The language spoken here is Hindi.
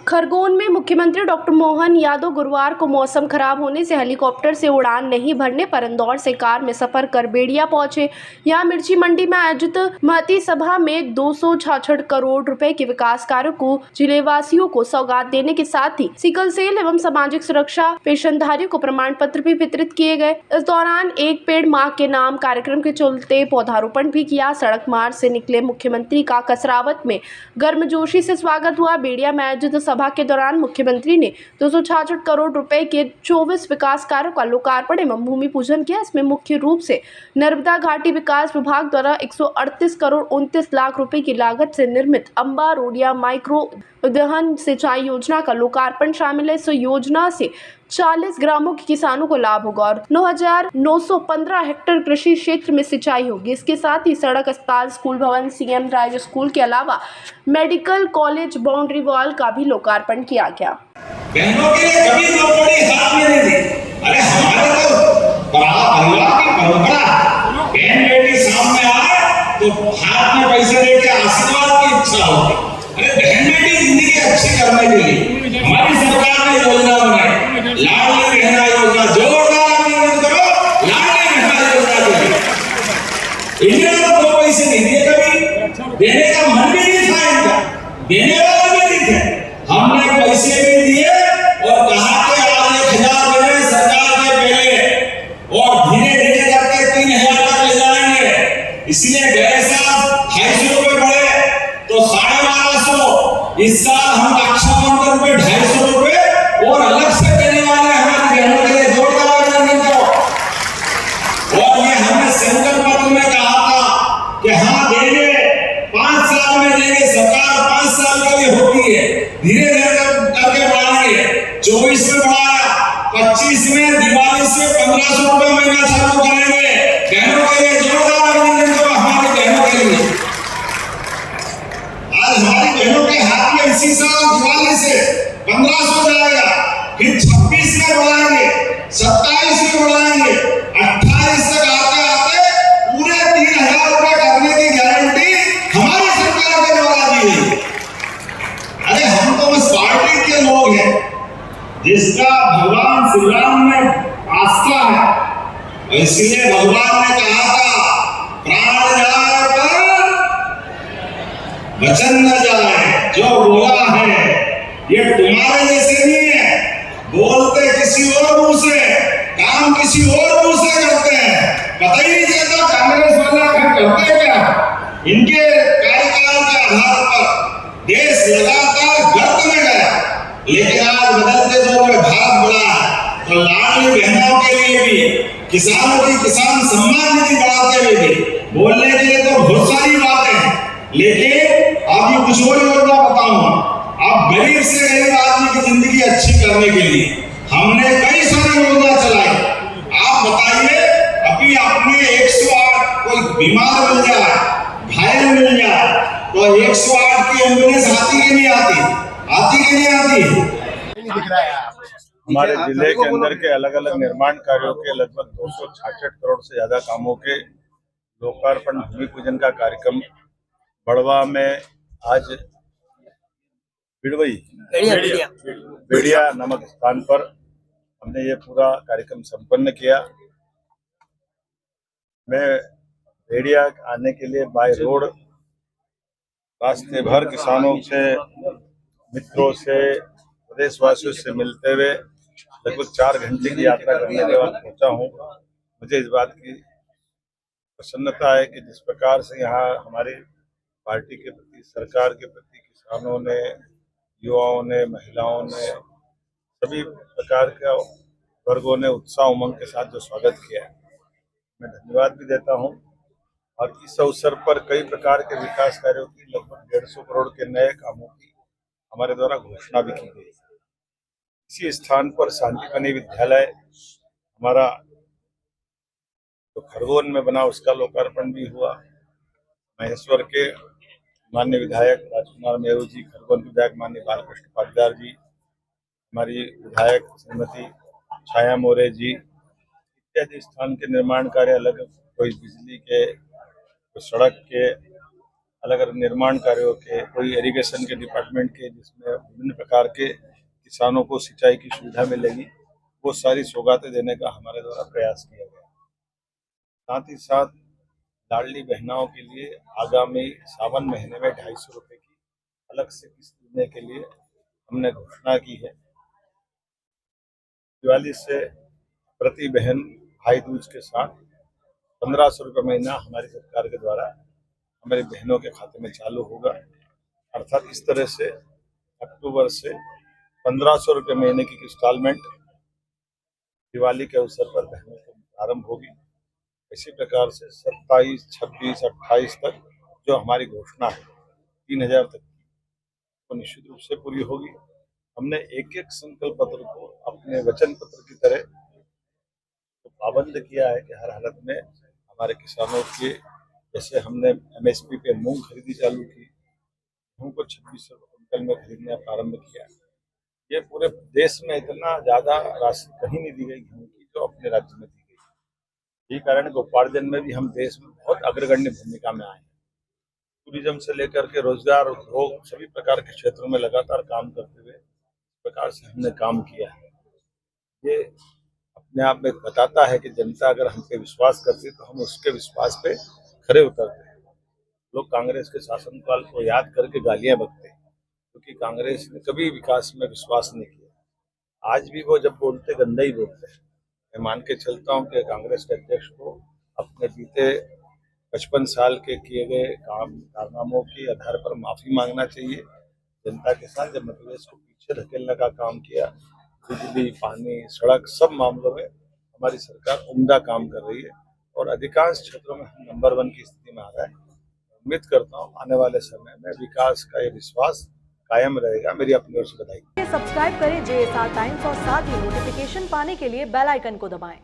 खरगोन में मुख्यमंत्री डॉक्टर मोहन यादव गुरुवार को मौसम खराब होने से हेलीकॉप्टर से उड़ान नहीं भरने पर इंदौर से कार में सफर कर बेड़िया पहुंचे। यहां मिर्ची मंडी में आयोजित महती सभा में 266 करोड़ रुपए के विकास कार्यों को जिलेवासियों को सौगात देने के साथ ही सिकल सेल एवं सामाजिक सुरक्षा पेंशनधारियों को प्रमाण पत्र भी वितरित किए गए। इस दौरान एक पेड़ मां के नाम कार्यक्रम के चलते पौधारोपण भी किया। सड़क मार्ग से निकले मुख्यमंत्री का कसरावत में गर्मजोशी से स्वागत हुआ। बेड़िया में आयोजित सभा के दौरान मुख्यमंत्री ने 266 करोड़ रुपए के 24 विकास कार्यों का लोकार्पण एवं भूमि पूजन किया। इसमें मुख्य रूप से नर्मदा घाटी विकास विभाग द्वारा 138 करोड़ 29 लाख रुपए की लागत से निर्मित अम्बा रोडिया माइक्रो उद्वहन सिंचाई योजना का लोकार्पण शामिल है। इस योजना से 40 ग्रामों के किसानों को लाभ होगा और 9,915 हेक्टेयर कृषि क्षेत्र में सिंचाई होगी। इसके साथ ही सड़क, अस्पताल, स्कूल भवन, सीएम राज स्कूल के अलावा मेडिकल कॉलेज, बाउंड्री वॉल का भी लोकार्पण किया गया। बहनों के लिए कभी दो कौड़ी हाथ में नहीं दी। अरे हमारे तो परिवार की परंपरा, बहन बेटी सामने आए तो हाथ में पैसे देके आशीर्वाद की इच्छा होती। अरे बहन बेटी जिंदगी अच्छी करने के लिए हमारी सरकार ने योजना बनाई, लाडली बहना योजना। जोरदार अभिनंदन करो लाडली बहना योजना के लिए। इन्हें तो दो पैसे नहीं दिए, कभी देने का मन भी नहीं था इनका, देने वाला भी नहीं थे। हमने पैसे भी दिए और कहा कि आज 1,000 देने सरकार के पहले और धीरे धीरे करके 3,000 तक ले जाएंगे। इसलिए गए साल 250 रुपए बढ़े तो 1250। इस साल हम रक्षाबंधन पे 250 रुपए और अलग से देने वाले हमारे बहनों के लिए। जोरदार अभिनंदन करो। और ये हमने संकल्प पत्र में कहा था कि हाँ देंगे, 5 साल में देंगे। सरकार 5 साल के लिए होती है, धीरे धीरे करके बढ़ाएंगे। 24 में बढ़ाया, 25 में दिवाली से 1,500 रुपए महीना चालू करेंगे बहनों के लिए। जोरदार अभिनंदन करो हमारी बहनों के लिए। आज हमारी बहनों के हाथ में इसी साल दिवाली से 1,500 जाएगा, फिर 26 में बढ़ाएंगे, 27 में बढ़ाएंगे, 28 तक आते आते पूरे 3,000 रुपए करने की गारंटी हमारी सरकार के द्वारा दी गई। अरे हम तो उस पार्टी के लोग हैं जिसका भगवान श्री राम में आस्था है। इसलिए भगवान ने कहा था प्राण जाए पर वचन न जाए। जो बोला है ये तुम्हारे जैसे नहीं है, बोलते किसी और मुंह से, काम किसी और मुंह से करते हैं। पता ही नहीं चलता कांग्रेस वाले करते क्या। इनके कार्यकाल के आधार पर देश लगातार गर्त में गया, लेकिन आज बदलते दौर में भारत बढ़ा है। तो लाडली बहनों के लिए भी, किसानों की किसान सम्मान निधि बढ़ाते हुए भी बोलने के लिए तो बहुत सारी बातें हैं, लेकिन आपको कुछ और योजना बताऊंगा। आप गरीब से गरीब आदमी की जिंदगी अच्छी करने के लिए हमने कई सारी योजना चलाई। आप बताइए, अभी आपने 108 कोई बीमार मिल जाए, घायल मिल जाए तो 108 की एम्बुलेंस आती कि नहीं आती, आती कि नहीं आती। हमारे जिले के अंदर के अलग अलग निर्माण कार्यों के लगभग 266 करोड़ से ज्यादा कामों के लोकार्पण भूमि पूजन का कार्यक्रम बड़वा में आज बेड़िया नामक स्थान पर हमने ये पूरा कार्यक्रम संपन्न किया। मैं बेड़िया आने के लिए बाय रोड रास्ते भर किसानों से, मित्रों से, प्रदेशवासियों से मिलते हुए लगभग 4 घंटे की यात्रा करने के बाद पहुंचा हूं। मुझे इस बात की प्रसन्नता है कि जिस प्रकार से यहाँ हमारी पार्टी के प्रति, सरकार के प्रति किसानों ने, युवाओं ने, महिलाओं ने, सभी प्रकार के वर्गों ने उत्साह उमंग के साथ जो स्वागत किया है, मैं धन्यवाद भी देता हूं। और इस अवसर पर कई प्रकार के विकास कार्यों की लगभग 150 करोड़ के नए कामों की हमारे द्वारा घोषणा भी की गई। इसी स्थान पर शांतिपनी विद्यालय हमारा जो खरगोन में बना उसका लोकार्पण भी हुआ। महेश्वर के माननीय विधायक राजकुमार मेहू जी, खरगोन के विधायक माननीय बालकृष्ण पाटीदार जी, हमारी विधायक श्रीमती छाया मोरे जी इत्यादि स्थान के निर्माण कार्य अलग, कोई बिजली के, कोई सड़क के, अलग अलग निर्माण कार्यों के, कोई इरिगेशन के डिपार्टमेंट के, जिसमें विभिन्न प्रकार के किसानों को सिंचाई की सुविधा मिलेगी, वो सारी सौगातें देने का हमारे द्वारा प्रयास किया गया। साथ ही साथ लाडली बहनाओं के लिए आगामी सावन महीने में 250 रुपये की अलग से किस्त देने के लिए हमने घोषणा की है। दिवाली से प्रति बहन भाई दूज के साथ 1500 रुपये महीना हमारी सरकार के द्वारा हमारी बहनों के खाते में चालू होगा। अर्थात इस तरह से अक्टूबर से 1500 रुपये महीने की इंस्टॉलमेंट दिवाली के अवसर पर बहनों को प्रारंभ होगी। इसी प्रकार से 27, 26, 28 तक जो हमारी घोषणा है 3000 तक की, वो निश्चित रूप से पूरी होगी। हमने एक एक संकल्प पत्र को अपने वचन पत्र की तरह तो पाबंद किया है कि हर हालत में हमारे किसानों के, जैसे हमने MSP पे मूंग खरीदी चालू की, गेहूँ को 2600 क्विंटल में खरीदना प्रारंभ किया। ये पूरे देश में इतना ज्यादा राशि कहीं नहीं दी गई गेहूँ की जो अपने राज्य में दी गई। यही कारण है कि उपार्जन में भी हम देश में बहुत अग्रगण्य भूमिका में आए हैं। टूरिज्म से लेकर के रोजगार, उद्योग, सभी प्रकार के क्षेत्रों में लगातार काम करते हुए इस प्रकार से हमने काम किया है। ये अपने आप में बताता है कि जनता अगर हम पे विश्वास करती है तो हम उसके विश्वास पे खरे उतरते हैं। लोग कांग्रेस के शासनकाल को याद करके गालियां बकते हैं, क्योंकि कांग्रेस ने कभी विकास में विश्वास नहीं किया। आज भी वो जब बोलते गंदा ही बोलते हैं। मैं मान के चलता हूँ कि कांग्रेस के अध्यक्ष को अपने बीते 55 साल के किए गए कारनामों के आधार पर माफी मांगना चाहिए जनता के साथ। जब मध्य प्रदेश को पीछे धकेलने का काम किया, बिजली, पानी, सड़क, सब मामलों में हमारी सरकार उम्दा काम कर रही है और अधिकांश क्षेत्रों में हम नंबर 1 की स्थिति में आ रहा है। उम्मीद करता हूँ आने वाले समय में विकास का ये विश्वास कायम रहेगा। मेरी अपनी ओर से बधाई। सब्सक्राइब करें JSR टाइम्स और साथ ही नोटिफिकेशन पाने के लिए बेल आइकन को दबाएं।